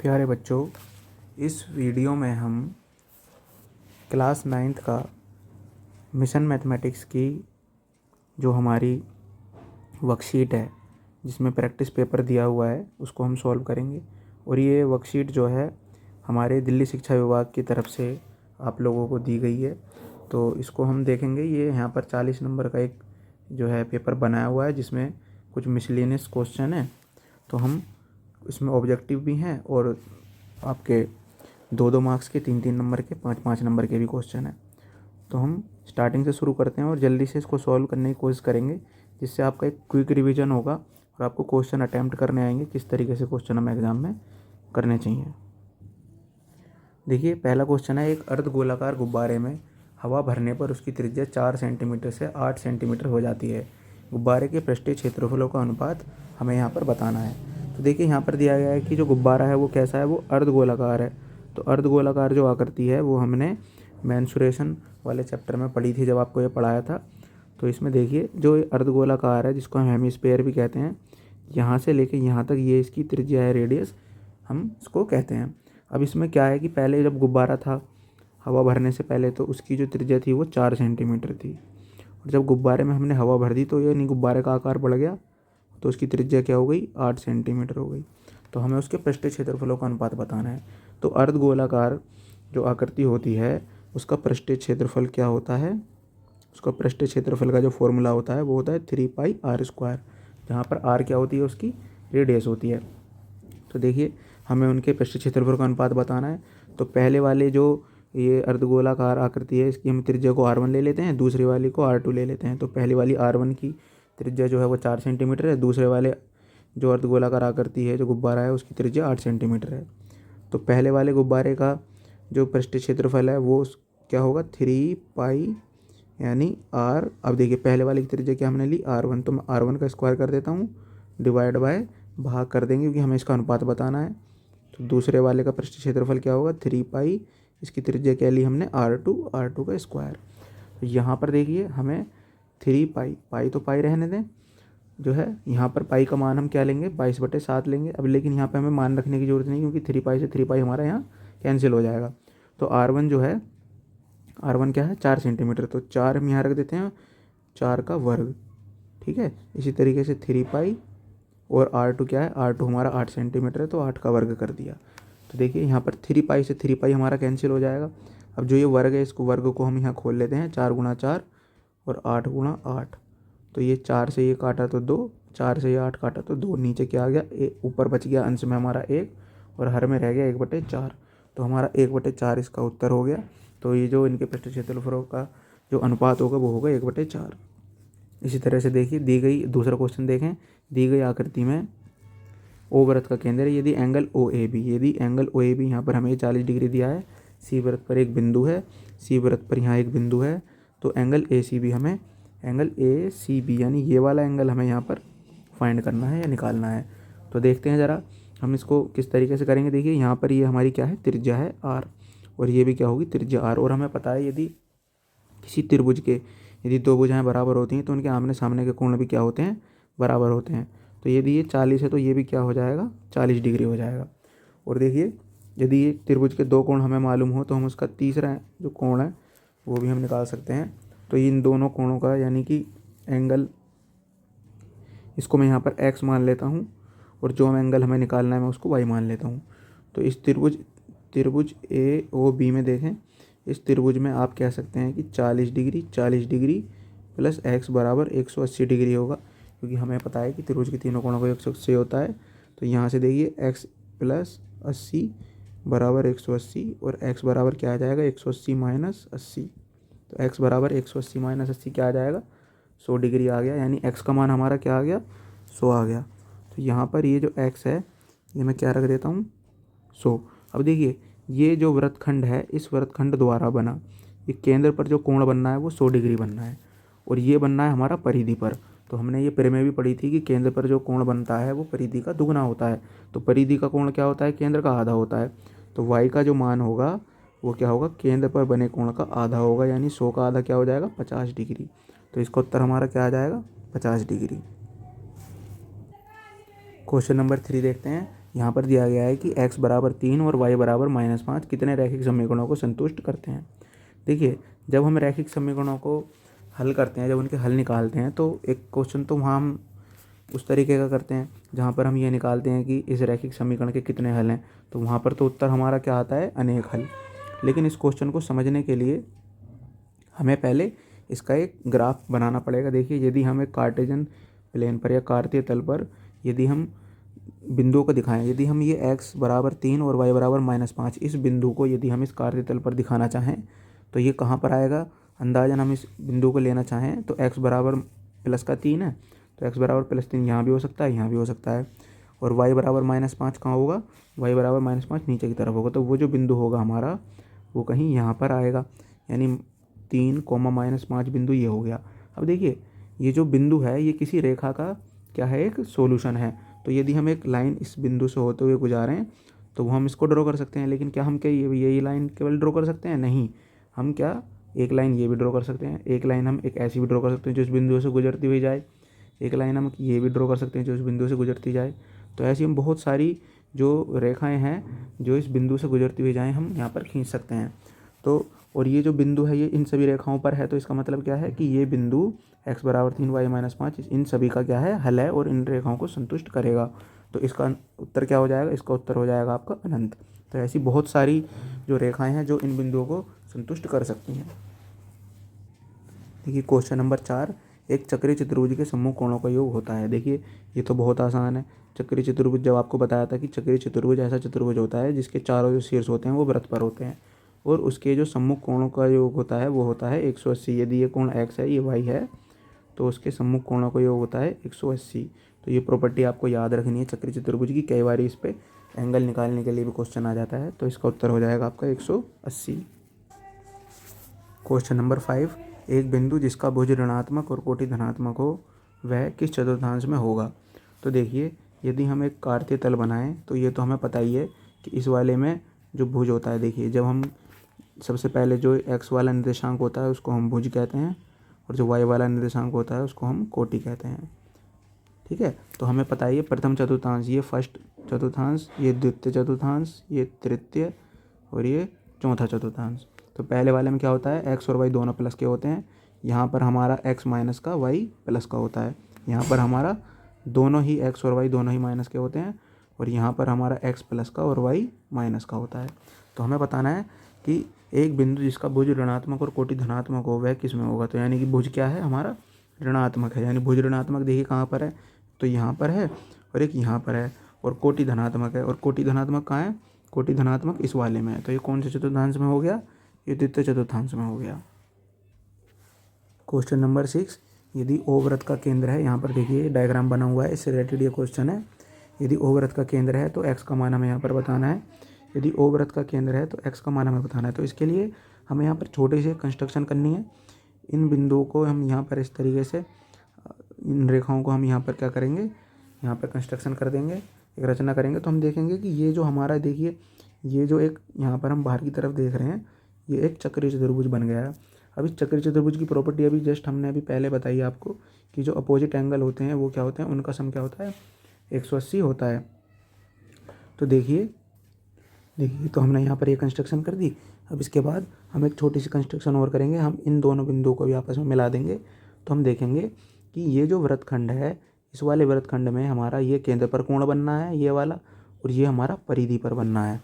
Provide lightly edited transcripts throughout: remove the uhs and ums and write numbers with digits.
प्यारे बच्चों, इस वीडियो में हम क्लास 9th का मिशन मैथमेटिक्स की जो हमारी वर्कशीट है जिसमें प्रैक्टिस पेपर दिया हुआ है उसको हम सॉल्व करेंगे। और ये वर्कशीट जो है हमारे दिल्ली शिक्षा विभाग की तरफ से आप लोगों को दी गई है, तो इसको हम देखेंगे। ये यहाँ पर 40 नंबर का एक जो है पेपर बनाया हुआ है जिसमें कुछ मिसलेनियस क्वेश्चन है। तो हम इसमें ऑब्जेक्टिव भी हैं और आपके 2-2 मार्क्स के 3-3 नंबर के 5-5 नंबर के भी क्वेश्चन हैं। तो हम स्टार्टिंग से शुरू करते हैं और जल्दी से इसको सॉल्व करने की कोशिश करेंगे, जिससे आपका एक क्विक रिवीजन होगा और आपको क्वेश्चन अटैम्प्ट करने आएंगे किस तरीके से क्वेश्चन हमें एग्जाम में करने चाहिए। देखिए, पहला क्वेश्चन है, एक अर्धगोलाकार गुब्बारे में हवा भरने पर उसकी त्रिज्या 4 सेंटीमीटर से 8 सेंटीमीटर हो जाती है। गुब्बारे के पृष्ठीय क्षेत्रफलों का अनुपात हमें यहाँ पर बताना है। तो देखिए, यहाँ पर दिया गया है कि जो गुब्बारा है वो कैसा है, वो अर्धगोलाकार है। तो अर्धगोलाकार जो आकृति है वो हमने मेंसुरेशन वाले चैप्टर में पढ़ी थी जब आपको ये पढ़ाया था। तो इसमें देखिए, जो अर्धगोलाकार है जिसको हम हेमिस्फीयर भी कहते हैं, यहाँ से लेके यहाँ तक ये इसकी त्रिज्या है, रेडियस हम इसको कहते हैं। अब इसमें क्या है कि पहले जब गुब्बारा था हवा भरने से पहले तो उसकी जो त्रिज्या थी वो 4 सेंटीमीटर थी, और जब गुब्बारे में हमने हवा भर दी तो ये नहीं, गुब्बारे का आकार बढ़ गया तो उसकी त्रिज्या क्या हो गई, 8 सेंटीमीटर हो गई। तो हमें उसके पृष्ठीय क्षेत्रफलों का अनुपात बताना है। तो अर्धगोलाकार जो आकृति होती है उसका पृष्ठीय क्षेत्रफल क्या होता है, उसका पृष्ठीय क्षेत्रफल का जो फॉर्मूला होता है वो होता है 3πr², जहाँ पर r क्या होती है, उसकी रेडियस होती है। तो देखिए, हमें उनके पृष्ठीय क्षेत्रफल का अनुपात बताना है। तो पहले वाले जो ये अर्धगोलाकार आकृति है इसकी हम त्रिज्या को r1 ले लेते हैं, दूसरी वाली को r2 ले लेते हैं। तो पहली वाली r1 की त्रिज्या जो है वो 4 सेंटीमीटर है, दूसरे वाले जो अर्धगोलाकार आकृति है जो गुब्बारा है उसकी त्रिज्या 8 सेंटीमीटर है। तो पहले वाले गुब्बारे का जो पृष्ठीय क्षेत्रफल है वो क्या होगा, 3π यानी r। अब देखिए, पहले वाले की त्रिज्या क्या हमने ली, r1, तो मैं r1 का स्क्वायर कर देता हूँ, डिवाइड बाय भाग कर देंगे क्योंकि हमें इसका अनुपात बताना है। तो दूसरे वाले का पृष्ठीय क्षेत्रफल क्या होगा, 3π, इसकी त्रिज्या क्या ली हमने, r2 का स्क्वायर। तो यहाँ पर देखिए हमें 3π, पाई तो पाई रहने दें, जो है यहाँ पर पाई का मान हम क्या लेंगे, 22/7 लेंगे। अब लेकिन यहाँ पे हमें मान रखने की जरूरत नहीं क्योंकि 3π से 3π हमारा यहाँ कैंसिल हो जाएगा। तो r1 जो है, r1 क्या है, 4 सेंटीमीटर, तो 4 हम यहाँ रख देते हैं, 4 का वर्ग, ठीक है। इसी तरीके से 3π और r2 क्या है, r2 हमारा 8 सेंटीमीटर है तो 8 का वर्ग कर दिया। तो देखिए यहाँ पर 3π से 3π हमारा कैंसिल हो जाएगा। अब जो ये वर्ग है इसको वर्ग को हम यहाँ खोल लेते हैं, 4 × 4 और 8 × 8। तो ये 4 से ये काटा तो 2, 4 से ये 8 काटा तो 2, नीचे क्या आ गया, ऊपर बच गया अंश में हमारा 1 और हर में रह गया 1/4। तो हमारा 1/4 इसका उत्तर हो गया। तो ये जो इनके पृष्ठीय क्षेत्रफलों का जो अनुपात होगा वो होगा 1/4। इसी तरह से देखिए, दी गई दूसरा क्वेश्चन देखें, दी गई आकृति में ओ वृत्त का केंद्र है, यदि एंगल ओ ए बी यहाँ पर हमें 40 डिग्री दिया है, सी वृत्त पर एक बिंदु है, सी वृत्त पर यहाँ एक बिंदु है, तो एंगल ए सी बी यानी ये वाला एंगल हमें यहाँ पर फाइंड करना है या निकालना है। तो देखते हैं ज़रा हम इसको किस तरीके से करेंगे। देखिए, यहाँ पर ये हमारी क्या है, त्रिज्या है r, और ये भी क्या होगी, त्रिज्या r। और हमें पता है यदि किसी त्रिभुज के यदि दो भुजाएं बराबर होती हैं तो उनके आमने सामने के कोण भी क्या होते हैं, बराबर होते हैं। तो यदि ये 40 है तो ये भी क्या हो जाएगा, 40 डिग्री हो जाएगा। और देखिए, यदि ये त्रिभुज के दो कोण हमें मालूम हो तो हम उसका तीसरा जो कोण है वो भी हम निकाल सकते हैं। तो इन दोनों कोणों का यानी कि एंगल, इसको मैं यहाँ पर x मान लेता हूँ और जो एंगल हमें निकालना है मैं उसको y मान लेता हूँ। तो इस त्रिभुज ए ओ बी में देखें, इस त्रिभुज में आप कह सकते हैं कि 40 डिग्री प्लस x बराबर 180 डिग्री होगा, क्योंकि हमें पता है कि त्रिभुज के तीनों कोणों को 180 होता है। तो यहाँ से देखिए x प्लस 80 बराबर 180 और x बराबर क्या आ जाएगा, 180 माइनस 80। तो x बराबर 180 माइनस 80 क्या आ जाएगा, 100 डिग्री आ गया, यानी x का मान हमारा क्या आ गया, 100 आ गया। तो यहाँ पर ये जो x है ये मैं क्या रख देता हूँ, 100। अब देखिए, ये जो वृत्तखंड है इस वृत्तखंड द्वारा बना ये केंद्र पर जो कोण बनना है वो 100 डिग्री बनना है, और ये बनना है हमारा परिधि पर। तो हमने ये परिमेय भी पढ़ी थी कि केंद्र पर जो कोण बनता है वो परिधि का दुगना होता है। तो परिधि का कोण क्या होता है, केंद्र का आधा होता है। तो y का जो मान होगा वो क्या होगा, केंद्र पर बने कोण का आधा होगा, यानी 100 का आधा क्या हो जाएगा, 50 डिग्री। तो इसका उत्तर हमारा क्या आ जाएगा, 50 डिग्री। क्वेश्चन नंबर 3 देखते हैं, यहाँ पर दिया गया है कि x बराबर 3 और y बराबर -5 कितने रैखिक समीकरणों को संतुष्ट करते हैं। देखिए, जब हम रैखिक समीकरणों को हल करते हैं, जब उनके हल निकालते हैं, तो एक क्वेश्चन तो वहाँ हम उस तरीके का करते हैं जहाँ पर हम ये निकालते हैं कि इस रैखिक समीकरण के कितने हल हैं, तो वहाँ पर तो उत्तर हमारा क्या आता है, अनेक हल। लेकिन इस क्वेश्चन को समझने के लिए हमें पहले इसका एक ग्राफ बनाना पड़ेगा। देखिए, यदि हम एक कार्टेशियन प्लेन पर या कार्तीय तल पर यदि हम बिंदुओं को दिखाएं, यदि हम ये x बराबर 3 और y बराबर -5 इस बिंदु को यदि हम इस कार्तीय तल पर दिखाना चाहें तो ये कहाँ पर आएगा। अंदाजन हम इस बिंदु को लेना चाहें तो x बराबर +3 है, तो x बराबर +3 यहाँ भी हो सकता है, यहाँ भी हो सकता है। और y बराबर -5 कहाँ होगा, y बराबर -5 नीचे की तरफ होगा, तो वो जो बिंदु होगा हमारा वो कहीं यहाँ पर आएगा, यानी 3, -5 बिंदु ये हो गया। अब देखिए, ये जो बिंदु है ये किसी रेखा का क्या है, एक सोल्यूशन है। तो यदि हम एक लाइन इस बिंदु से होते हुए गुजारें तो वो हम इसको ड्रॉ कर सकते हैं। लेकिन क्या हम क्या यही लाइन केवल ड्रॉ कर सकते हैं, नहीं, हम क्या एक लाइन ये भी ड्रॉ कर सकते हैं, एक लाइन हम एक ऐसी भी ड्रॉ कर सकते हैं जो इस बिंदु से गुजरती हुई जाए, एक लाइन हम ये भी ड्रॉ कर सकते हैं जो इस बिंदु से गुजरती जाए। तो ऐसी हम बहुत सारी जो रेखाएं हैं जो इस बिंदु से गुजरती हुई जाएँ हम यहाँ पर खींच सकते हैं। तो और ये जो बिंदु है ये इन सभी रेखाओं पर है, तो इसका मतलब क्या है कि ये बिंदु x बराबर 3 y -5 इन सभी का क्या है, हल है और इन रेखाओं को संतुष्ट करेगा। तो इसका उत्तर क्या हो जाएगा, इसका उत्तर हो जाएगा आपका अनंत। तो ऐसी बहुत सारी जो रेखाएं हैं जो इन बिंदुओं को संतुष्ट कर सकती हैं। देखिए, क्वेश्चन नंबर 4, एक चक्रीय चतुर्भुज के सम्मुख कोणों का योग होता है। देखिए, ये तो बहुत आसान है। चक्रीय चतुर्भुज, जब आपको बताया था कि चक्रीय चतुर्भुज ऐसा चतुर्भुज होता है जिसके चारों जो शीर्ष होते हैं वो वृत्त पर होते हैं और उसके जो सम्मुख कोणों का योग होता है वो होता है 180। यदि ये कोण x है, ये y है, तो उसके सम्मुख कोणों का योग होता है 180। तो ये प्रॉपर्टी आपको याद रखनी है चक्रीय चतुर्भुज की। कई बार इस पे एंगल निकालने के लिए भी क्वेश्चन आ जाता है, तो इसका उत्तर हो जाएगा आपका 180। क्वेश्चन नंबर 5, एक बिंदु जिसका भुज ऋणात्मक और कोटि धनात्मक हो वह किस चतुर्थांश में होगा। तो देखिए, यदि हम एक कार्तीय तल बनाएं तो ये तो हमें पता ही है कि इस वाले में जो भुज होता है, देखिए, जब हम सबसे पहले जो x वाला निर्देशांक होता है उसको हम भुज कहते हैं और जो y वाला निर्देशांक होता है उसको हम कोटि कहते हैं। ठीक है, तो हमें पता है ये प्रथम चतुर्थांश, ये फर्स्ट चतुर्थांश, ये द्वितीय चतुर्थांश, ये तृतीय और ये चौथा चतुर्थांश। तो पहले वाले में क्या होता है, x और y दोनों प्लस के होते हैं। यहाँ पर हमारा x माइनस का y प्लस का होता है। यहाँ पर हमारा दोनों ही x और y दोनों ही माइनस के होते हैं और यहाँ पर हमारा x प्लस का और y माइनस का होता है। तो हमें बताना है कि एक बिंदु जिसका भुज ऋणात्मक और कोटि धनात्मक हो वह किस में होगा। तो यानी कि भुज क्या है हमारा, ऋणात्मक है, यानी भुज ऋणात्मक देखिए कहाँ पर है, तो यहाँ पर है और एक यहाँ पर है। और कोटि धनात्मक है, और कोटि धनात्मक कहाँ है, कोटि धनात्मक इस वाले में है। तो ये कौन से चतुर्थांश में हो गया, ये द्वितीय चतुर्थांश में हो गया। क्वेश्चन नंबर 6, यदि ओ वृत्त का केंद्र है, यहाँ पर देखिए डायग्राम बना हुआ है, इससे रिलेटेड ये क्वेश्चन है। यदि ओ वृत्त का केंद्र है तो x का मान हमें यहाँ पर बताना है। यदि ओ वृत्त का केंद्र है तो x का मान हमें बताना है। तो इसके लिए हमें यहाँ पर छोटे से कंस्ट्रक्शन करनी है। इन बिंदुओं को हम यहाँ पर इस तरीके से, इन रेखाओं को हम यहाँ पर क्या करेंगे, यहाँ पर कंस्ट्रक्शन कर देंगे, एक रचना करेंगे। तो हम देखेंगे कि ये जो हमारा, देखिए, ये जो एक यहाँ पर हम बाहर की तरफ देख रहे हैं, ये एक चक्रीय चतुर्भुज बन गया है। अब इस चक्रीय चतुर्भुज की प्रॉपर्टी अभी जस्ट हमने अभी पहले बताई आपको कि जो अपोजिट एंगल होते हैं वो क्या होते हैं, उनका सम क्या होता है, 180 होता है। तो देखिए, तो हमने यहाँ पर ये कंस्ट्रक्शन कर दी। अब इसके बाद हम एक छोटी सी कंस्ट्रक्शन और करेंगे, हम इन दोनों बिंदुओं को भी आपस में मिला देंगे। तो हम देखेंगे कि ये जो वृत्तखंड है, इस वाले वृत्तखंड में हमारा ये केंद्र पर कोण बनना है, ये वाला, और ये हमारा परिधि पर बनना है।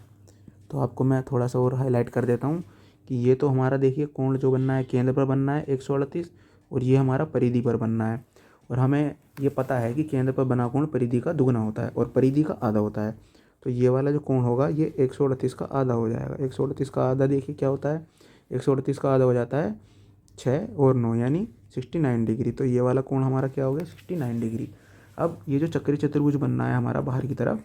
तो आपको मैं थोड़ा सा और हाईलाइट कर देता हूँ कि ये तो हमारा देखिए कोण जो बनना है केंद्र पर बनना है 138, और ये हमारा परिधि पर बनना है। और हमें ये पता है कि केंद्र पर बना कोण परिधि का दुगना होता है और परिधि का आधा होता है। तो ये वाला जो कोण होगा ये 138 का आधा हो जाएगा। 138 का आधा देखिए क्या होता है, 138 का आधा हो जाता है 6 और 9 यानी 69 डिग्री। तो ये वाला कोण हमारा क्या हो गया, 69 डिग्री। अब ये जो चक्रीय चतुर्भुज बनना है हमारा बाहर की तरफ,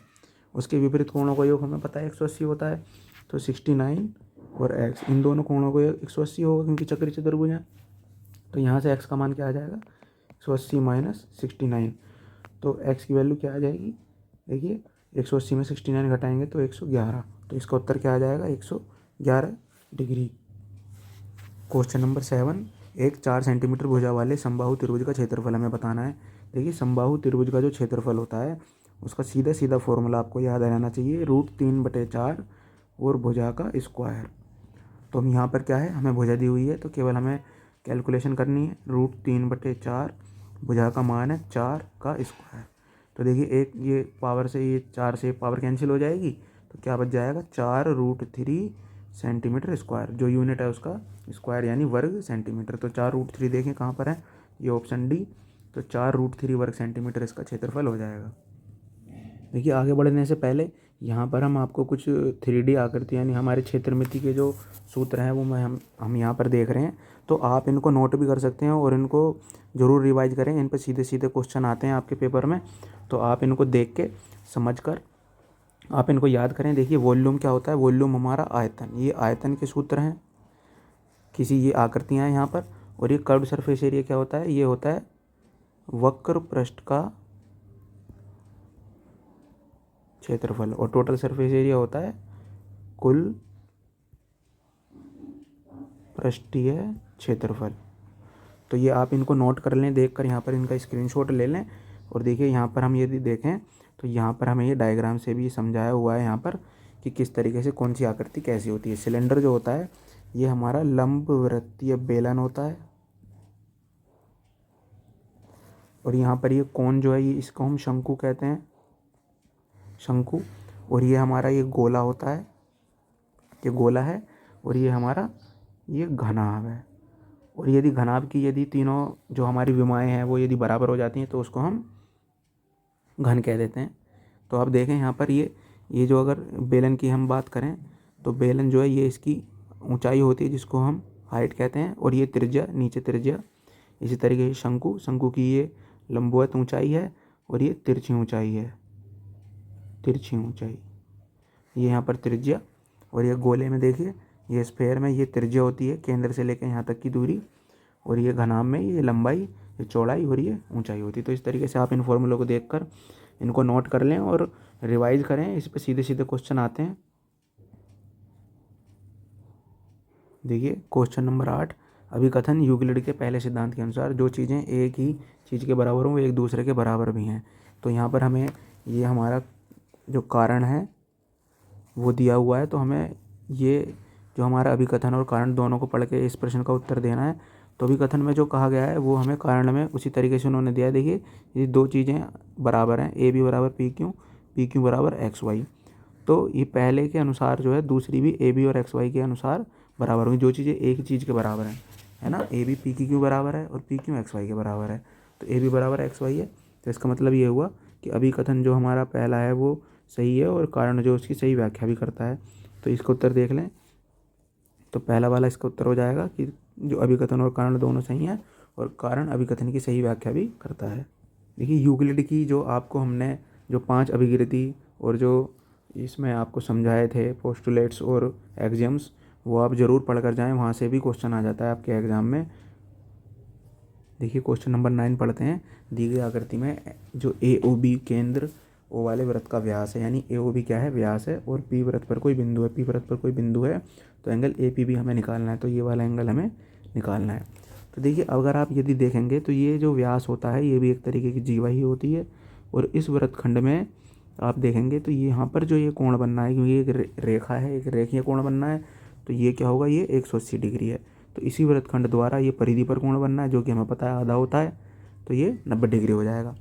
उसके विपरीत कोणों का योग हमें पता है 180 होता है। तो 69 और x, इन दोनों कोणों को 180 होगा क्योंकि चक्रीय चतुर्भुज है। तो यहाँ से x का मान क्या आ जाएगा, 180 माइनस 69। तो x की वैल्यू क्या आ जाएगी, देखिए 180 में 69 घटाएंगे तो 111। तो इसका उत्तर क्या आ जाएगा, 111 डिग्री। क्वेश्चन नंबर 7, एक 4 सेंटीमीटर भुजा वाले समबाहु त्रिभुज का क्षेत्रफल हमें बताना है। देखिए, समबाहु त्रिभुज का जो क्षेत्रफल होता है उसका सीधा सीधा फॉर्मूला आपको याद रहना चाहिए, √3/4 और भुजा का स्क्वायर। तो हम यहाँ पर क्या है, हमें भुजा दी हुई है तो केवल हमें कैलकुलेशन करनी है। √3/4 भुजा का मान है 4 का स्क्वायर। तो देखिए एक ये पावर से ये 4 से पावर कैंसिल हो जाएगी तो क्या बच जाएगा, 4√3 सेंटीमीटर स्क्वायर। जो यूनिट है उसका स्क्वायर यानी वर्ग सेंटीमीटर। तो 4√3 देखें कहाँ पर है, ये ऑप्शन डी। तो 4√3 वर्ग सेंटीमीटर इसका क्षेत्रफल हो जाएगा। देखिए आगे बढ़ने से पहले यहाँ पर हम आपको कुछ 3D आकृति यानी हमारे क्षेत्रमिति के जो सूत्र हैं वो हम यहाँ पर देख रहे हैं। तो आप इनको नोट भी कर सकते हैं और इनको ज़रूर रिवाइज करें। इन पर सीधे सीधे क्वेश्चन आते हैं आपके पेपर में, तो आप इनको देख के समझ कर आप इनको याद करें। देखिए वॉल्यूम क्या होता है, वॉल्यूम हमारा आयतन, ये आयतन के सूत्र हैं। किसी ये आकृतियाँ हैं यहाँ पर। और ये कर्व्ड सरफेस एरिया क्या होता है, ये होता है वक्र पृष्ठ का क्षेत्रफल। और टोटल सरफेस एरिया होता है कुल पृष्ठीय क्षेत्रफल। तो ये आप इनको नोट कर लें, देखकर यहाँ पर इनका स्क्रीनशॉट ले लें। और देखिए यहाँ पर हम यदि देखें तो यहाँ पर हमें ये डायग्राम से भी समझाया हुआ है यहाँ पर कि किस तरीके से कौन सी आकृति कैसी होती है। सिलेंडर जो होता है ये हमारा लंबवृत्तीय बेलन होता है। और यहाँ पर ये कोण जो है ये इसको हम शंकु कहते हैं, शंकु। और ये हमारा ये गोला होता है, ये गोला है। और ये हमारा ये घनाभ है। और यदि घनाभ की यदि तीनों जो हमारी विमाएँ हैं वो यदि बराबर हो जाती हैं तो उसको हम घन कह देते हैं। तो आप देखें यहाँ पर ये जो अगर बेलन की हम बात करें तो बेलन जो है ये इसकी ऊंचाई होती है जिसको हम हाइट कहते हैं। और ये त्रिज्या, नीचे त्रिज्या। इसी तरीके से शंकु, शंकु की ये लंबवत ऊंचाई है और ये तिरछी ऊंचाई है, तिरछी ऊंचाई, ये यहाँ पर त्रिज्या। और ये गोले में देखिए ये स्फेयर में ये त्रिज्या होती है केंद्र से लेकर यहाँ तक की दूरी। और ये घनाभ में ये लंबाई, ये चौड़ाई और ये ऊंचाई होती है। तो इस तरीके से आप इन फॉर्मूलों को देखकर इनको नोट कर लें और रिवाइज करें। इस पर सीधे सीधे क्वेश्चन आते हैं। देखिए क्वेश्चन नंबर 8, अभिकथन यूक्लिड के पहले सिद्धांत के अनुसार जो चीज़ें एक ही चीज़ के बराबर हों वो एक दूसरे के बराबर भी हैं। तो यहाँ पर हमें ये हमारा जो कारण है वो दिया हुआ है। तो हमें ये जो हमारा अभिकथन और कारण दोनों को पढ़ के इस प्रश्न का उत्तर देना है। तो अभिकथन में जो कहा गया है वो हमें कारण में उसी तरीके से उन्होंने दिया है। देखिए ये दो चीज़ें बराबर हैं, ए बी बराबर पी क्यू, पी क्यू बराबर एक्स वाई। तो ये पहले के अनुसार जो है दूसरी भी ए बी और एक्स वाई के अनुसार बराबर होंगी। जो चीज़ें एक ही चीज़ के बराबर हैं, है ना, ए बी पी की क्यू बराबर है और पी क्यू एक्स वाई के बराबर है। तो ए बी बराबर एक्स वाई है। तो इसका मतलब ये हुआ कि अभिकथन जो हमारा पहला है वो सही है और कारण जो उसकी सही व्याख्या भी करता है। तो इसका उत्तर देख लें। तो पहला वाला इसका उत्तर हो जाएगा कि जो अभिकथन और कारण दोनों सही हैं और कारण अभिकथन की सही व्याख्या भी करता है। देखिए यूक्लिड की जो आपको हमने जो 5 अभिकृति और जो इसमें आपको समझाए थे पोस्टुलेट्स और एक्सियम्स, वो आप ज़रूर पढ़ कर जाएँ, वहाँ से भी क्वेश्चन आ जाता है आपके एग्ज़ाम में। देखिए क्वेश्चन नंबर 9 पढ़ते हैं। दी गई आकृति में जो ए ओ बी केंद्र ओ वाले वृत्त का व्यास है, यानी ए ओ बी क्या है, व्यास है, और पी वृत्त पर कोई बिंदु है, पी वृत्त पर कोई बिंदु है, तो एंगल ए पी भी हमें निकालना है। तो ये वाला एंगल हमें निकालना है। तो देखिए अगर आप यदि देखेंगे तो ये जो व्यास होता है ये भी एक तरीके की जीवा ही होती है। और इस वृत्तखंड में आप देखेंगे तो ये यहाँ पर जो ये कोण बनना है, क्योंकि एक रेखा है, एक रेखीय कोण बनना है, तो ये क्या होगा, ये 180 डिग्री है। तो इसी वृत्तखंड द्वारा ये परिधि पर कोण बनना है जो कि हमें पता है आधा होता है, तो ये 90 डिग्री हो जाएगा।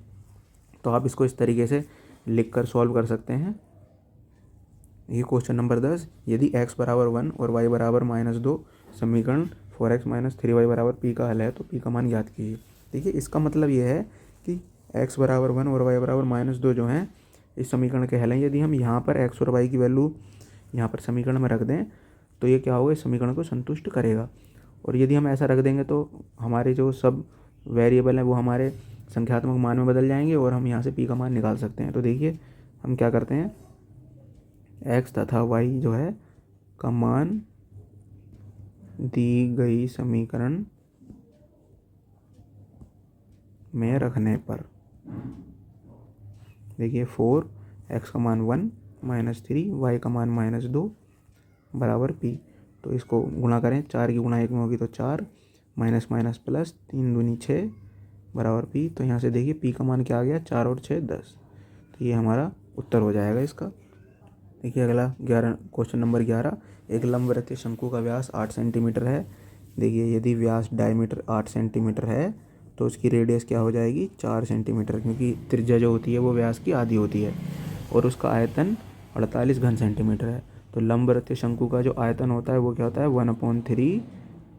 तो आप इसको इस तरीके से लिखकर सॉल्व कर सकते हैं। ये क्वेश्चन नंबर 10, यदि x बराबर 1 और y बराबर -2 समीकरण 4x - 3y बराबर p का हल है तो p का मान ज्ञात कीजिए। देखिए इसका मतलब ये है कि x बराबर 1 और y बराबर -2 जो हैं इस समीकरण के हल हैं। यदि हम यहाँ पर x और y की वैल्यू यहाँ पर समीकरण में रख दें तो ये क्या होगा, इस समीकरण को संतुष्ट करेगा। और यदि हम ऐसा रख देंगे तो हमारे जो सब वेरिएबल हैं वो हमारे संख्यात्मक मान में बदल जाएंगे और हम यहाँ से p का मान निकाल सकते हैं। तो देखिए हम क्या करते हैं, x तथा y जो है का मान दी गई समीकरण में रखने पर, देखिए 4, x का मान 1 -3, y का मान -2 बराबर p। तो इसको गुणा करें, 4 की गुणा 1 में होगी तो 4 माइनस माइनस प्लस 3 दूनी 6 बराबर p। तो यहाँ से देखिए p का मान क्या आ गया, 4 और 6 10। तो ये हमारा उत्तर हो जाएगा इसका। देखिए अगला क्वेश्चन नंबर 11, एक लंबवृत्तीय शंकु का व्यास 8 सेंटीमीटर है। देखिए यदि व्यास डायमीटर 8 सेंटीमीटर है तो उसकी रेडियस क्या हो जाएगी 4 सेंटीमीटर, क्योंकि त्रिज्या जो होती है वो व्यास की आधी होती है और उसका आयतन 48 घन सेंटीमीटर है। तो लंबवृत्तीय शंकु का जो आयतन होता है वो क्या होता है 1/3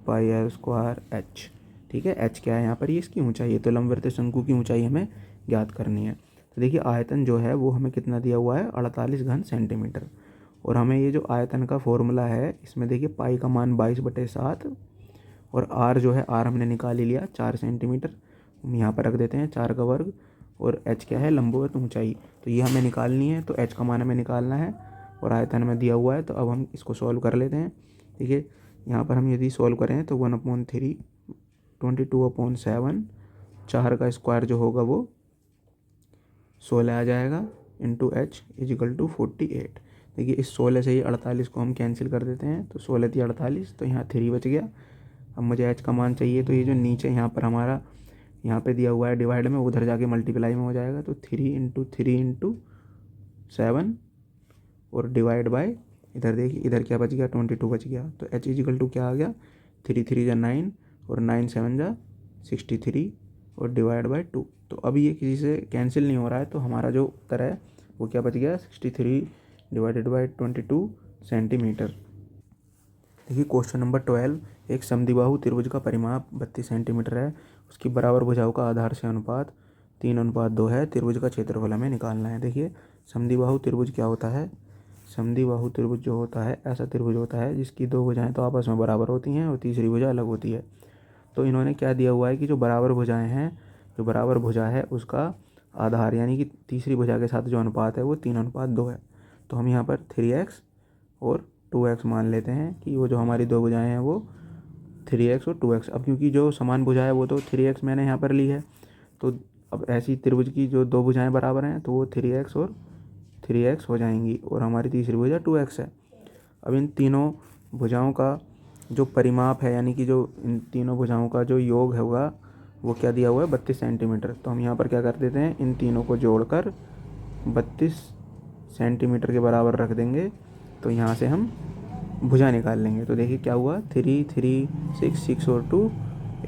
पाई आर स्क्वायर एच। ठीक है, एच क्या है यहाँ पर, ये इसकी ऊंचाई है। तो लंबवृत्तीय शंकु की ऊंचाई हमें ज्ञात करनी है। तो देखिए आयतन जो है वो हमें कितना दिया हुआ है 48 घन सेंटीमीटर। और हमें ये जो आयतन का फॉर्मूला है इसमें देखिए पाई का मान 22/7 और आर जो है आर हमने निकाल ही लिया 4 सेंटीमीटर, हम यहाँ पर रख देते हैं 4 का वर्ग। और एच क्या है लंबवत ऊंचाई, तो ये हमें निकालनी है। तो एच का मान हमें निकालना है और आयतन में दिया हुआ है। तो अब हम इसको सॉल्व कर लेते हैं। देखिए यहाँ पर हम यदि सॉल्व करें तो 1/3 22/7 4 का स्क्वायर जो होगा वो 16 आ जाएगा इंटू एच इजिकल टू 48। देखिए इस 16 से ही 48 को हम कैंसिल कर देते हैं, तो 16 थी 48, तो यहाँ 3 बच गया। अब मुझे एच का मान चाहिए, तो ये जो नीचे यहाँ पर हमारा यहाँ पे दिया हुआ है डिवाइड में, उधर जाके मल्टीप्लाई में हो जाएगा। तो 3 × 3 × 7 और डिवाइड बाय इधर देखिए इधर क्या बच गया 22 बच गया। तो एच इजिकल टू क्या आ गया 3 3 जा 9 और 9 7 जा 63 और डिवाइड बाय 2। तो अभी ये किसी से कैंसिल नहीं हो रहा है, तो हमारा जो उत्तर है वो क्या बच गया 63 डिवाइडेड बाय 22 सेंटीमीटर। देखिए क्वेश्चन नंबर 12, एक समद्विबाहु त्रिभुज का परिमाप 32 सेंटीमीटर है। उसकी बराबर भुजाओं का आधार से अनुपात 3:2 है। त्रिभुज का क्षेत्रफल हमें निकालना है। देखिए समद्विबाहु त्रिभुज क्या होता है, समद्विबाहु त्रिभुज जो होता है ऐसा त्रिभुज होता है जिसकी दो भुजाएं तो आपस में बराबर होती हैं और तीसरी भुजा अलग होती है। तो इन्होंने क्या दिया हुआ है कि जो बराबर भुजाएं हैं, जो बराबर भुजा है उसका आधार यानी कि तीसरी भुजा के साथ जो अनुपात है वो 3:2 है। तो हम यहाँ पर 3x और 2x मान लेते हैं कि वो जो हमारी दो भुजाएं हैं वो 3x और 2x। अब क्योंकि जो समान भुजा है वो तो 3x मैंने यहाँ पर ली है, तो अब ऐसी त्रिभुज की जो दो भुजाएं बराबर हैं तो वो 3x और 3x हो जाएंगी और हमारी तीसरी भुजा 2x है। अब इन तीनों भुजाओं का जो परिमाप है यानी कि जो इन तीनों भुजाओं का जो योग होगा वो क्या दिया हुआ है 32 सेंटीमीटर। तो हम यहाँ पर क्या कर देते हैं, इन तीनों को जोड़कर 32 सेंटीमीटर के बराबर रख देंगे। तो यहाँ से हम भुजा निकाल लेंगे। तो देखिए क्या हुआ 3 3 6 6 और 2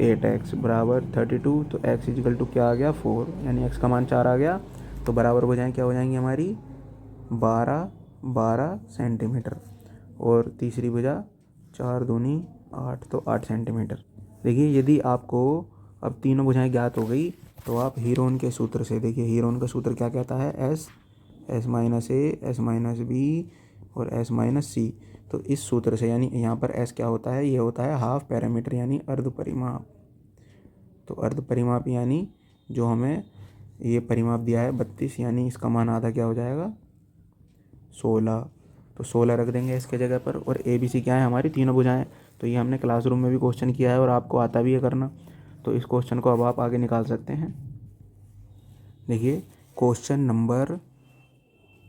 8x बराबर 32। तो x इजिकल टू क्या आ गया 4, यानी x का मान 4 आ गया। तो बराबर भुजाएं क्या हो जाएंगी हमारी 12 सेंटीमीटर और तीसरी भुजा 4 दूनी 8, तो 8 सेंटीमीटर। देखिए यदि आपको अब तीनों भुजाएं ज्ञात हो गई तो आप हीरोन के सूत्र से, देखिए हीरोन का सूत्र क्या कहता है s -a s -b और s -c। तो इस सूत्र से यानी यहाँ पर s क्या होता है, ये होता है हाफ पैरामीटर यानी अर्ध परिमाप। तो अर्ध परिमाप यानी जो हमें ये परिमाप दिया है 32 यानी इसका मान आधा क्या हो जाएगा 16। तो 16 रख देंगे इसके जगह पर। और ए बी सी क्या है हमारी तीनों भुजाएं। तो ये हमने क्लासरूम में भी क्वेश्चन किया है और आपको आता भी है करना, तो इस क्वेश्चन को अब आप आगे निकाल सकते हैं। देखिए क्वेश्चन नंबर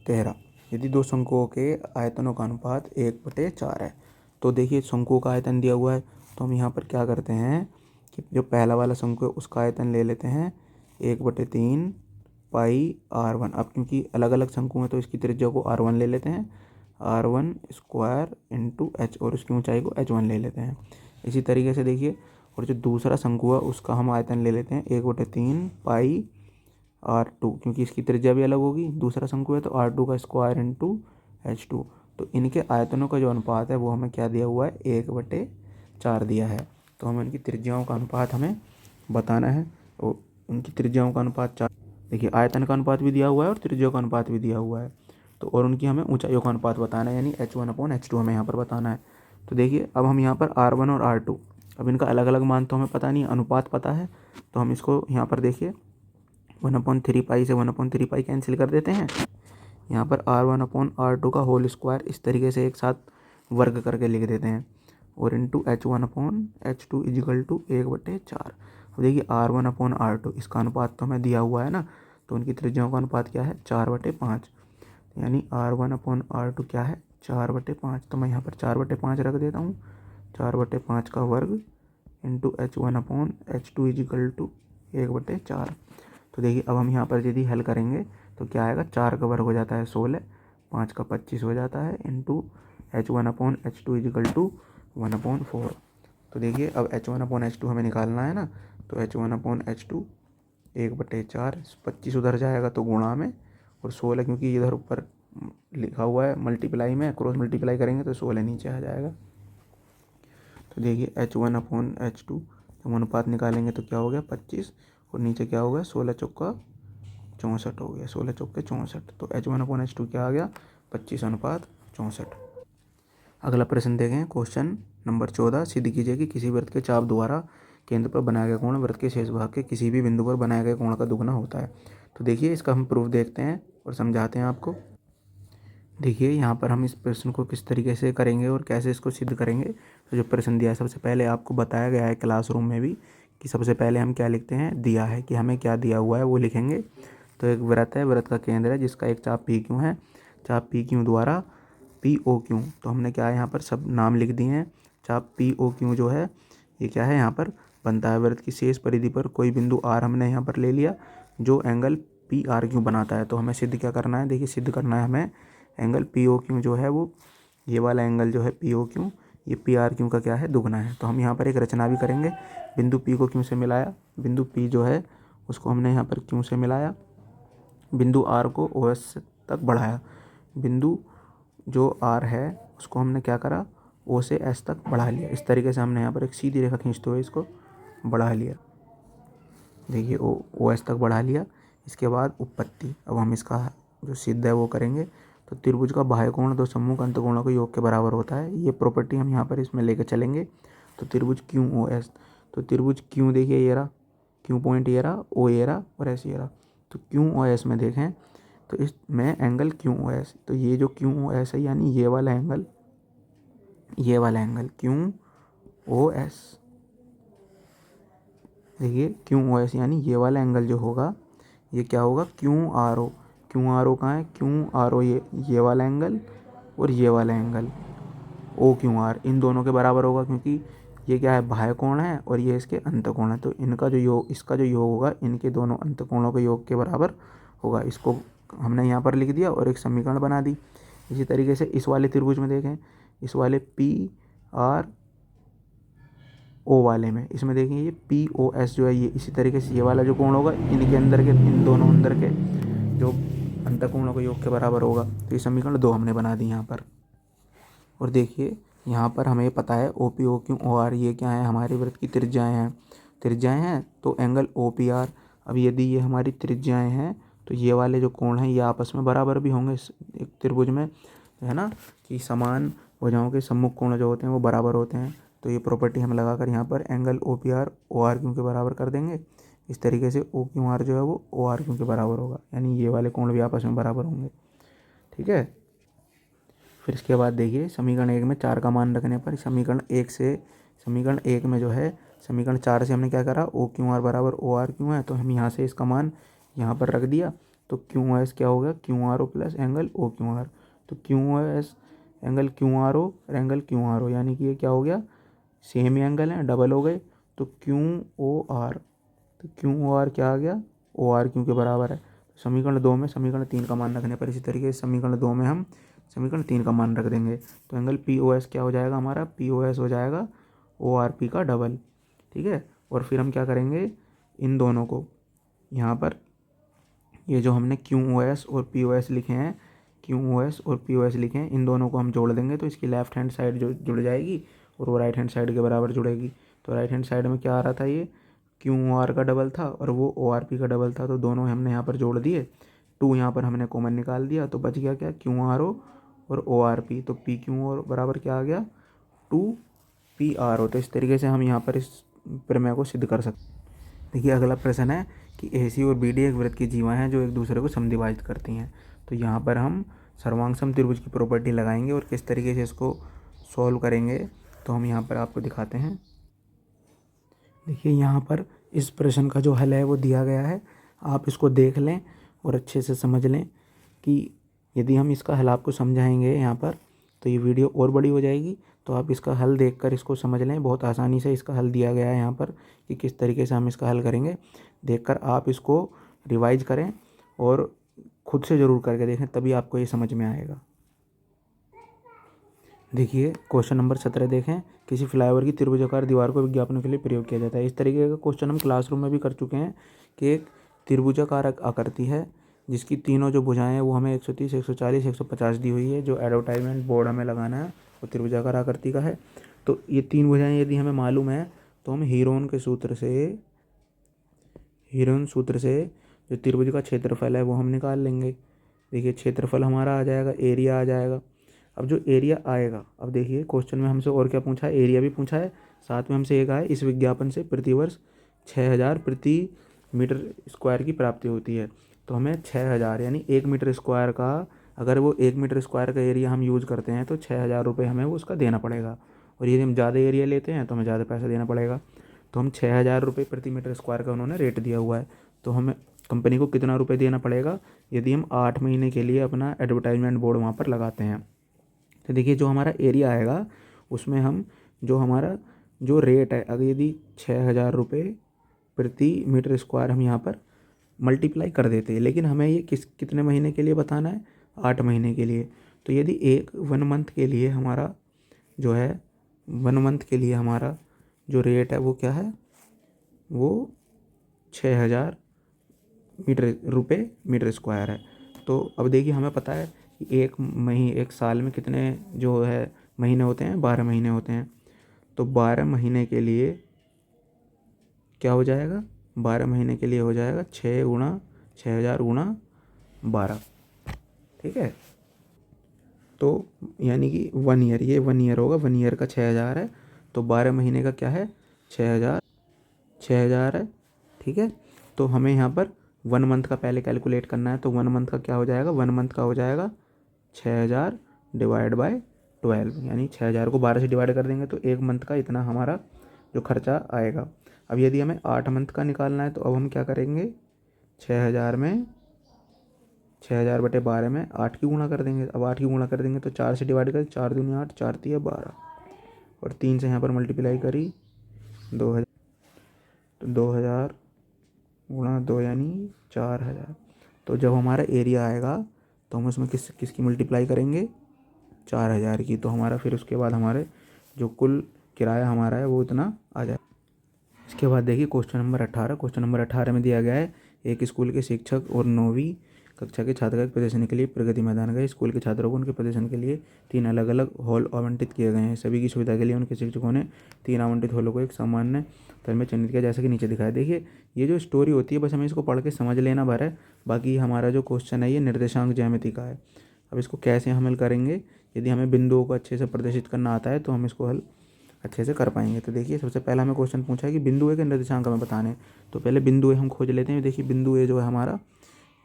13, यदि दो शंकुओं के आयतनों का अनुपात 1/4 है। तो देखिए शंकुओं का आयतन दिया हुआ है, तो हम यहाँ पर क्या करते हैं कि जो पहला वाला शंकु है उसका आयतन ले लेते हैं 1/3 पाई r1। अब क्योंकि अलग अलग शंकु हैं तो इसकी त्रिज्या को r1 ले लेते हैं, r1 स्क्वायर इंटू एच, और उसकी ऊंचाई को h1 ले लेते हैं। इसी तरीके से देखिए, और जो दूसरा शंकु है उसका हम आयतन ले लेते हैं 1/3 पाई r2, क्योंकि इसकी त्रिज्या भी अलग होगी, दूसरा शंकु है तो r2 का स्क्वायर इंटू h2। तो इनके आयतनों का जो अनुपात है वो हमें क्या दिया हुआ है 1/4 दिया है। तो हमें इनकी त्रिज्याओं का अनुपात हमें बताना है और उनकी त्रिज्याओं का अनुपात 4। देखिए आयतन का अनुपात भी दिया हुआ है और त्रिज्या का अनुपात भी दिया हुआ है। तो और उनकी हमें ऊंचाइयों का अनुपात बताना है यानी h1/h2 हमें यहाँ पर बताना है। तो देखिए अब हम यहाँ पर r1 और r2, अब इनका अलग अलग मान तो हमें पता नहीं, अनुपात पता है। तो हम इसको यहाँ पर देखिए 1/3 पाई से 1/3 पाई कैंसिल कर देते हैं। यहाँ पर r1/r2 का होल स्क्वायर इस तरीके से एक साथ वर्ग करके लिख देते हैं और इंटू h1/h2 इजिकल टू 1/4। अब देखिए r1/r2 इसका अनुपात तो हमें दिया हुआ है ना, तो उनकी त्रिज्याओं का अनुपात क्या है 4/5, यानी r1/r2 क्या है 4/5। तो मैं यहाँ पर 4/5 रख देता हूँ, 4/5 का वर्ग इंटू h1/h2 इजिकल टू 1/4। तो देखिए अब हम यहाँ पर यदि हल करेंगे तो क्या आएगा, 4 का वर्ग हो जाता है 16, 5 का 25 हो जाता है, इंटू H1/H2 इजिकल टू 1/4। तो देखिए अब H1/H2 हमें निकालना है ना, तो H1/H2 1/4, 25 उधर जाएगा तो गुणा में, और 16 क्योंकि इधर ऊपर लिखा हुआ है मल्टीप्लाई में, क्रॉस मल्टीप्लाई करेंगे तो 16 नीचे आ जाएगा। तो देखिए H1/H2 जब अनुपात निकालेंगे तो क्या हो गया 25, और नीचे क्या हो गया 16 चौका 64 हो गया, 16 चौके 64। तो H1/H2 क्या आ गया 25:64। अगला प्रश्न देखें, क्वेश्चन नंबर 14। सिद्ध कीजिए कि किसी वृत्त के चाप द्वारा केंद्र पर बनाया गया कोण वृत्त के शेष भाग के किसी भी बिंदु पर बनाए गए कोण का दुगना होता है। तो देखिए इसका हम प्रूफ देखते हैं और समझाते हैं आपको। देखिए यहाँ पर हम इस प्रश्न को किस तरीके से करेंगे और कैसे इसको सिद्ध करेंगे। तो जो प्रश्न दिया है, सबसे पहले आपको बताया गया है क्लासरूम में भी कि सबसे पहले हम क्या लिखते हैं, दिया है कि हमें क्या दिया हुआ है वो लिखेंगे। तो एक वृत्त है, वृत्त का केंद्र है जिसका एक चाप पी क्यू है, चाप पी क्यू द्वारा पी ओ क्यू, तो हमने क्या है यहाँ पर सब नाम लिख दिए हैं। चाप पी ओ क्यू जो है ये क्या है यहाँ पर बनता है वृत्त की शेष परिधि पर कोई बिंदु आर हमने यहाँ पर ले लिया जो एंगल पी आर क्यू बनाता है। तो हमें सिद्ध क्या करना है, देखिए सिद्ध करना है हमें एंगल पी ओ क्यू जो है वो ये वाला एंगल जो है पी ओ क्यू, ये पी आर क्यू का क्या है दुगना है। तो हम यहाँ पर एक रचना भी करेंगे। बिंदु पी को क्यू से मिलाया, बिंदु पी जो है उसको हमने यहाँ पर क्यू से मिलाया, बिंदु आर को ओ एस तक बढ़ाया, बिंदु जो आर है उसको हमने क्या करा ओ से एस तक बढ़ा लिया। इस तरीके से हमने यहाँ पर एक सीधी रेखा खींचते हुए इसको बढ़ा लिया। देखिए ओ एस तक बढ़ा लिया। इसके बाद उत्पत्ति, अब हम इसका जो सिद्ध है वो करेंगे। तो त्रिभुज का बाह्य कोण दो सम्मुख अंतकोणों के योग के बराबर होता है, ये प्रॉपर्टी हम यहाँ पर इसमें लेकर चलेंगे। तो त्रिभुज क्यू ओ एस, तो त्रिभुज क्यू देखिए ये रहा, क्यू पॉइंट ये रहा, ओ ये रहा और ऐसे ये रहा। तो क्यू ओ एस में देखें तो इसमें एंगल क्यू ओ एस, तो ये जो क्यू ओ एस है यानी ये वाला एंगल, ये वाला एंगल क्यू ओ एस, देखिए क्यू ओ एस यानी ये वाला एंगल जो होगा ये क्या होगा Q R O. Q R O कहाँ है, क्यू आर ओ ये वाला एंगल और ये वाला एंगल ओ क्यू आर इन दोनों के बराबर होगा, क्योंकि ये क्या है बाह्य कोण है और ये इसके अंतकोण है। तो इनका जो योग, इसका जो योग होगा इनके दोनों अंतकोणों के योग के बराबर होगा। इसको हमने यहाँ पर लिख दिया और एक समीकरण बना दी। इसी तरीके से इस वाले त्रिभुज में देखें, इस वाले पी आर ओ वाले में, इसमें देखें ये पी ओ एस जो है ये इसी तरीके से ये वाला जो कोण होगा इनके अंदर के, इन दोनों अंदर के जो अंतकोणों के योग के बराबर होगा। तो ये समीकरण 2 हमने बना दी यहाँ पर। और देखिए यहाँ पर हमें पता है O P O Q O R ये क्या है हमारे वृत्त की त्रिज्याएँ हैं, त्रिज्याएँ हैं तो एंगल ओ पी आर। अब यदि ये हमारी त्रिज्याएँ हैं तो ये वाले जो कोण हैं ये आपस में बराबर भी होंगे। एक त्रिभुज में है ना कि समान भुजाओं के सम्मुख कोण जो होते हैं वो बराबर होते हैं। तो ये प्रॉपर्टी हम लगाकर यहाँ पर angle O P R O R Q के बराबर कर देंगे। इस तरीके से ओ क्यू आर जो है वो ओ आर क्यू के बराबर होगा, यानी ये वाले कोण भी आपस में बराबर होंगे। ठीक है, फिर इसके बाद देखिए समीकरण 1 में 4 का मान रखने पर समीकरण 1 में जो है समीकरण 4 से हमने क्या करा ओ क्यू आर बराबर ओ आर क्यू है, तो हम यहाँ से इसका मान यहाँ पर रख दिया। तो क्यू एस क्या होगा Q R O plus angle O Q R. तो Q S angle Q R O और एंगल क्यू आर ओ, यानी कि ये क्या हो गया सेम ही एंगल हैं डबल हो गए। तो क्यू ओ आर, तो क्यू ओ आर क्या आ गया ओ आर क्यू के बराबर है। समीकरण 2 में समीकरण 3 का मान रखने पर इसी तरीके से समीकरण 2 में हम समीकरण 3 का मान रख देंगे। तो एंगल पी ओ एस क्या हो जाएगा हमारा, पी ओ एस हो जाएगा ओ आर पी का डबल। ठीक है, और फिर हम क्या करेंगे इन दोनों को यहाँ पर ये जो हमने क्यू ओ एस और पी ओ एस लिखे हैं, क्यू ओ एस और पी ओ एस लिखे हैं, इन दोनों को हम जोड़ देंगे तो इसकी लेफ्ट हैंड साइड जो जुड़ जाएगी और वो राइट हैंड साइड के बराबर जुड़ेगी। तो राइट हैंड साइड में क्या आ रहा था ये क्यू ओ आर का डबल था और वो ओ आर पी का डबल था, तो दोनों हमने यहाँ पर जोड़ दिए। 2 यहाँ पर हमने कॉमन निकाल दिया तो बच गया क्या क्यू आर ओ और ओ आर पी। तो पी क्यू आर बराबर क्या आ गया 2 पी आर ओ। तो इस तरीके से हम यहाँ पर इस प्रमेय को सिद्ध कर सकते हैं। देखिए अगला प्रश्न है कि ए सी और बी डी एक वृत्त की जीवाएँ हैं जो एक दूसरे को समद्विभाजित करती हैं। तो यहाँ पर हम सर्वांग समत्रिभुज की प्रॉपर्टी लगाएंगे और किस तरीके से इसको सॉल्व करेंगे तो हम यहाँ पर आपको दिखाते हैं। देखिए यहाँ पर इस प्रश्न का जो हल है वो दिया गया है, आप इसको देख लें और अच्छे से समझ लें कि यदि हम इसका हल आपको समझाएंगे यहाँ पर तो ये वीडियो और बड़ी हो जाएगी। तो आप इसका हल देखकर इसको समझ लें, बहुत आसानी से इसका हल दिया गया है यहाँ पर कि किस तरीके से हम इसका हल करेंगे। देखकर आप इसको रिवाइज करें और खुद से ज़रूर करके देखें, तभी आपको ये समझ में आएगा। देखिए क्वेश्चन नंबर 17 देखें, किसी फ्लाईओवर की त्रिभुजाकार दीवार को विज्ञापनों के लिए प्रयोग किया जाता है। इस तरीके का क्वेश्चन हम क्लासरूम में भी कर चुके हैं कि एक त्रिभुजाकार आकृति है जिसकी तीनों जो भुजाएं हैं वो हमें 130, 140, 150 दी हुई है। जो एडवर्टाइजमेंट बोर्ड हमें लगाना है वो त्रिभुजाकार आकृति का है। तो ये तीन भुजाएं यदि हमें मालूम है तो हम हीरोन सूत्र से जो त्रिभुज का क्षेत्रफल है वो हम निकाल लेंगे। देखिए क्षेत्रफल हमारा आ जाएगा, एरिया आ जाएगा। अब जो एरिया आएगा, अब देखिए क्वेश्चन में हमसे और क्या पूछा है, एरिया भी पूछा है, साथ में हमसे एक आया इस विज्ञापन से प्रतिवर्ष 6000 प्रति मीटर स्क्वायर की प्राप्ति होती है। तो हमें 6000 यानी 1 मीटर स्क्वायर का, अगर वो 1 मीटर स्क्वायर का एरिया हम यूज़ करते हैं तो 6000 रुपये हमें वो उसका देना पड़ेगा। और यदि हम ज़्यादा एरिया लेते हैं तो हमें ज़्यादा पैसा देना पड़ेगा। तो हम 6000 रुपये प्रति मीटर स्क्वायर का उन्होंने रेट दिया हुआ है। तो हमें कंपनी को कितना रुपये देना पड़ेगा यदि हम 8 महीने के लिए अपना एडवर्टाइजमेंट बोर्ड वहाँ पर लगाते हैं। तो देखिए जो हमारा एरिया आएगा उसमें हम जो हमारा जो रेट है, अगर यदि 6000 रुपये प्रति मीटर स्क्वायर हम यहाँ पर मल्टीप्लाई कर देते हैं, लेकिन हमें ये कितने महीने के लिए बताना है, 8 महीने के लिए। तो यदि एक 1 मंथ के लिए हमारा जो है 1 मंथ के लिए हमारा जो रेट है वो क्या है, वो 6000 रुपये मीटर स्क्वायर है। तो अब देखिए हमें पता है कि एक साल में कितने जो है महीने होते हैं, 12 महीने होते हैं। तो 12 महीने के लिए क्या हो जाएगा, 12 महीने के लिए हो जाएगा 6000 गुणा 12, ठीक है। तो यानी कि 1 ईयर, ये 1 ईयर होगा, 1 ईयर का 6000 है, तो 12 महीने का क्या है, 6000 है, ठीक है। तो हमें यहाँ पर 1 मंथ का पहले कैलकुलेट करना है। तो 1 मंथ का क्या हो जाएगा, 1 मंथ का हो जाएगा 6000 डिवाइड बाय 12, यानी 6000 को 12 से डिवाइड कर देंगे तो 1 मंथ का इतना हमारा जो खर्चा आएगा। अब यदि हमें 8 मंथ का निकालना है तो अब हम क्या करेंगे, 6000 में 8 की गुणा कर देंगे। अब 8 की गुणा कर देंगे तो 4 से डिवाइड करें, 4 दूनी 8, 4 तिया 12, और 3 से यहाँ पर मल्टीप्लाई करी 2000, तो 2000 गुणा 2 यानी 4000। तो जब हमारा एरिया आएगा तो हम उसमें किसकी मल्टीप्लाई करेंगे, 4000 की। तो हमारा फिर उसके बाद हमारे जो कुल किराया हमारा है वो इतना आ जाए। इसके बाद देखिए क्वेश्चन नंबर 18। क्वेश्चन नंबर 18 में दिया गया है, एक स्कूल के शिक्षक और 9वीं कक्षा के छात्र का प्रदर्शन के लिए प्रगति मैदान गए। स्कूल के छात्रों को उनके प्रदर्शन के लिए 3 अलग अलग हॉल आवंटित किए गए हैं। सभी की सुविधा के लिए उनके शिक्षकों ने 3 आवंटित हॉलों को एक सामान्य तल में चिन्हित किया, जैसे कि नीचे दिखाया। देखिए ये जो स्टोरी होती है बस हमें इसको पढ़ के समझ लेना भर है। बाकी हमारा जो क्वेश्चन है ये निर्देशांक ज्यामिति का है। अब इसको कैसे हम हल करेंगे, यदि हमें बिंदुओं को अच्छे से प्रदर्शित करना आता है तो हम इसको हल अच्छे से कर पाएंगे। तो देखिए सबसे पहला हमें क्वेश्चन पूछा है कि बिंदु ए के निर्देशांक हमें बताने। तो पहले बिंदु ए हम खोज लेते हैं। देखिए बिंदु ए जो है हमारा,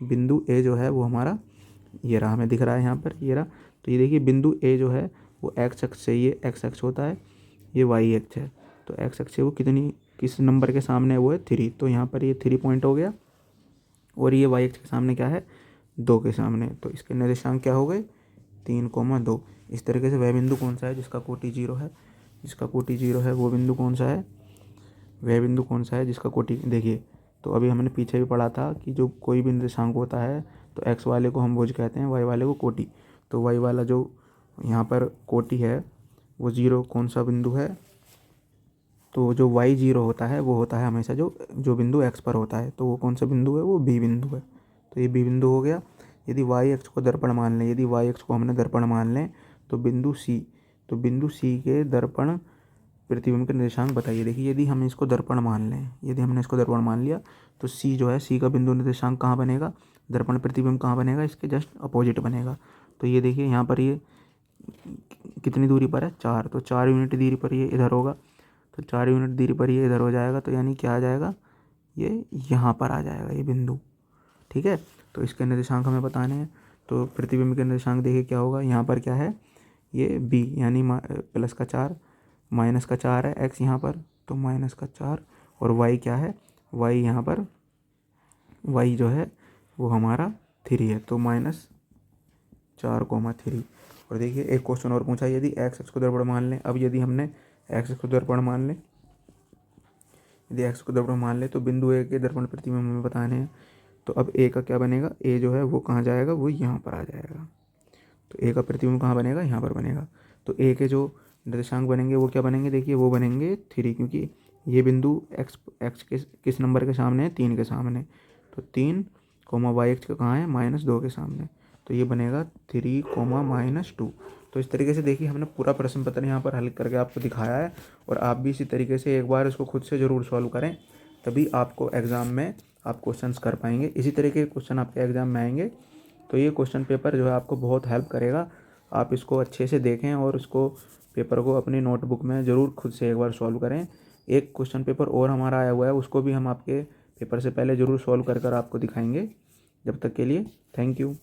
बिंदु ए जो है वो हमारा ये रहा, हमें दिख रहा है यहाँ पर, ये रहा। तो ये देखिए बिंदु ए जो है वो एक्स अक्ष से, ये एक्स अक्ष होता है, ये वाई अक्ष है। तो एक्स अक्ष से वो किस नंबर के सामने है, वो है 3। तो यहाँ पर ये 3 पॉइंट हो गया, और ये वाई अक्ष के सामने क्या है, 2 के सामने। तो इसके निर्देशांक क्या हो गए, 3,2। इस तरीके से वह बिंदु कौन सा है जिसका कोटि 0 है, जिसका कोटि 0 है वो बिंदु कौन सा है, वह बिंदु कौन सा है जिसका कोटि। देखिए तो अभी हमने पीछे भी पढ़ा था कि जो कोई भी निर्देशांक होता है तो एक्स वाले को हम भुज कहते हैं, वाई वाले को कोटि। तो वाई वाला जो यहाँ पर कोटि है वो 0 कौन सा बिंदु है, तो जो वाई 0 होता है वो होता है हमेशा जो बिंदु एक्स पर होता है। तो वो कौन सा बिंदु है, वो बी बिंदु है। तो ये बी बिंदु हो गया। यदि वाई एक्स को दर्पण मान लें, यदि वाई एक्स को हमने दर्पण मान लें तो बिंदु सी, तो बिंदु सी के दर्पण प्रतिबिंब के निर्देशांक बताइए। देखिए यदि हम इसको दर्पण मान लें, यदि हमने इसको दर्पण मान लिया तो सी जो है, सी का बिंदु निर्देशांक कहाँ बनेगा, दर्पण प्रतिबिंब कहाँ बनेगा, इसके जस्ट अपोजिट बनेगा। तो ये देखिए यहाँ पर ये कितनी दूरी पर है, 4। तो 4 यूनिट दूरी पर ये इधर होगा, तो 4 यूनिट दूरी पर ये इधर हो जाएगा। तो यानी क्या आ जाएगा, ये यहाँ पर आ जाएगा ये बिंदु, ठीक है। तो इसके निर्देशांक हमें बताने हैं। तो प्रतिबिंब के निर्देशांक देखिए क्या होगा, यहाँ पर क्या है, ये बी यानी प्लस का 4, माइनस का 4 है एक्स यहाँ पर, तो माइनस का 4। और वाई क्या है, वाई यहाँ पर, वाई जो है वो हमारा 3 है, तो -4,3। और देखिए एक क्वेश्चन और पूछा, यदि एक्स एक्स को दर्पण मान लें। अब यदि हमने एक्स एक्स को दर्पण मान लें, यदि एक्स को दर्पण मान लें तो बिंदु ए के दर्पण प्रतिबिंब हमें बताने हैं। तो अब ए का क्या बनेगा, ए जो है वो कहाँ जाएगा, वो यहाँ पर आ जाएगा। तो ए का प्रतिबिंब कहाँ बनेगा, यहाँ पर बनेगा। तो ए के जो निर्देशांक बनेंगे वो क्या बनेंगे, देखिए वो बनेंगे 3, क्योंकि ये बिंदु एक्स एक्स के किस नंबर के सामने है, 3 के सामने। तो 3 कोमा वाई एक्स का कहाँ है, -2 के सामने। तो ये बनेगा 3 कोमा -2। तो इस तरीके से देखिए हमने पूरा प्रश्न पत्र यहाँ पर हल करके आपको दिखाया है, और आप भी इसी तरीके से एक बार इसको खुद से ज़रूर सॉल्व करें, तभी आपको एग्ज़ाम में आप क्वेश्चंस कर पाएंगे। इसी तरीके के क्वेश्चन आपके एग्ज़ाम में आएंगे। तो ये क्वेश्चन पेपर जो है आपको बहुत हेल्प करेगा। आप इसको अच्छे से देखें और इसको पेपर को अपनी नोटबुक में ज़रूर खुद से एक बार सॉल्व करें। एक क्वेश्चन पेपर और हमारा आया हुआ है, उसको भी हम आपके पेपर से पहले ज़रूर सॉल्व कर आपको दिखाएंगे। जब तक के लिए थैंक यू।